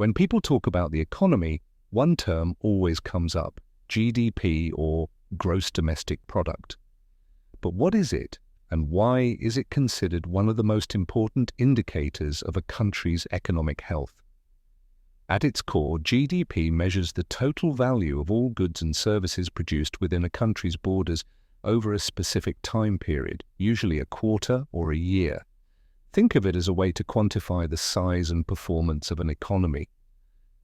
When people talk about the economy, one term always comes up: GDP, or gross domestic product. But what is it, and why is it considered one of the most important indicators of a country's economic health? At its core, GDP measures the total value of all goods and services produced within a country's borders over a specific time period, usually a quarter or a year. Think of it as a way to quantify the size and performance of an economy.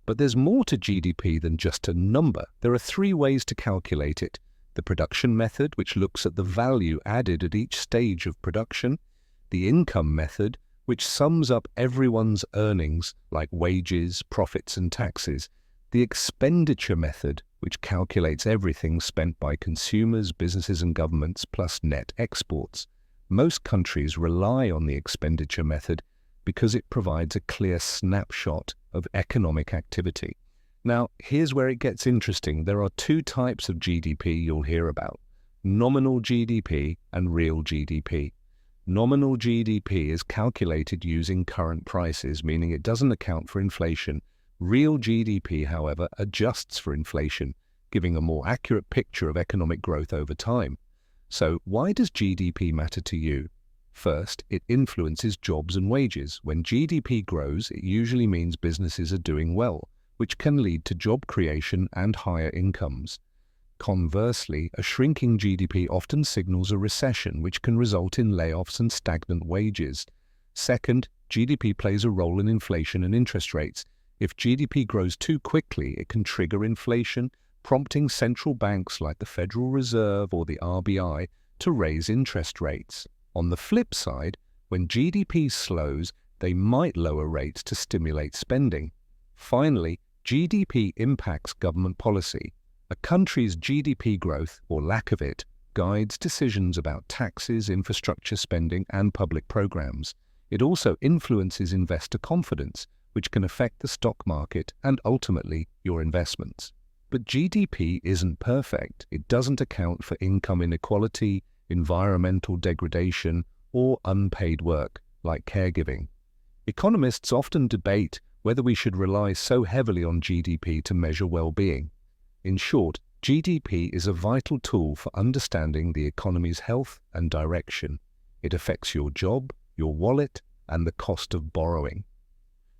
But there's more to GDP than just a number. There are three ways to calculate it: the production method, which looks at the value added at each stage of production; the income method, which sums up everyone's earnings, like wages, profits, and taxes; the expenditure method, which calculates everything spent by consumers, businesses, and governments, plus net exports. Most countries rely on the expenditure method because it provides a clear snapshot of economic activity. Now, here's where it gets interesting. There are two types of GDP you'll hear about: nominal GDP and real GDP. Nominal GDP is calculated using current prices, meaning it doesn't account for inflation. Real GDP, however, adjusts for inflation, giving a more accurate picture of economic growth over time. So, why does GDP matter to you? First, it influences jobs and wages. When GDP grows, it usually means businesses are doing well, which can lead to job creation and higher incomes. Conversely, a shrinking GDP often signals a recession, which can result in layoffs and stagnant wages. Second, GDP plays a role in inflation and interest rates. If GDP grows too quickly, it can trigger inflation, prompting central banks like the Federal Reserve or the RBI to raise interest rates. On the flip side, when GDP slows, they might lower rates to stimulate spending. Finally, GDP impacts government policy. A country's GDP growth, or lack of it, guides decisions about taxes, infrastructure spending, and public programs. It also influences investor confidence, which can affect the stock market and ultimately your investments. But GDP isn't perfect. It doesn't account for income inequality, environmental degradation, or unpaid work, like caregiving. Economists often debate whether we should rely so heavily on GDP to measure well-being. In short, GDP is a vital tool for understanding the economy's health and direction. It affects your job, your wallet, and the cost of borrowing.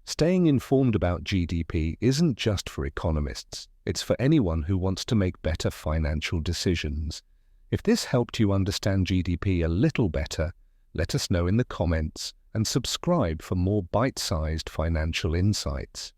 Staying informed about GDP isn't just for economists. It's for anyone who wants to make better financial decisions. If this helped you understand GDP a little better, let us know in the comments and subscribe for more bite-sized financial insights.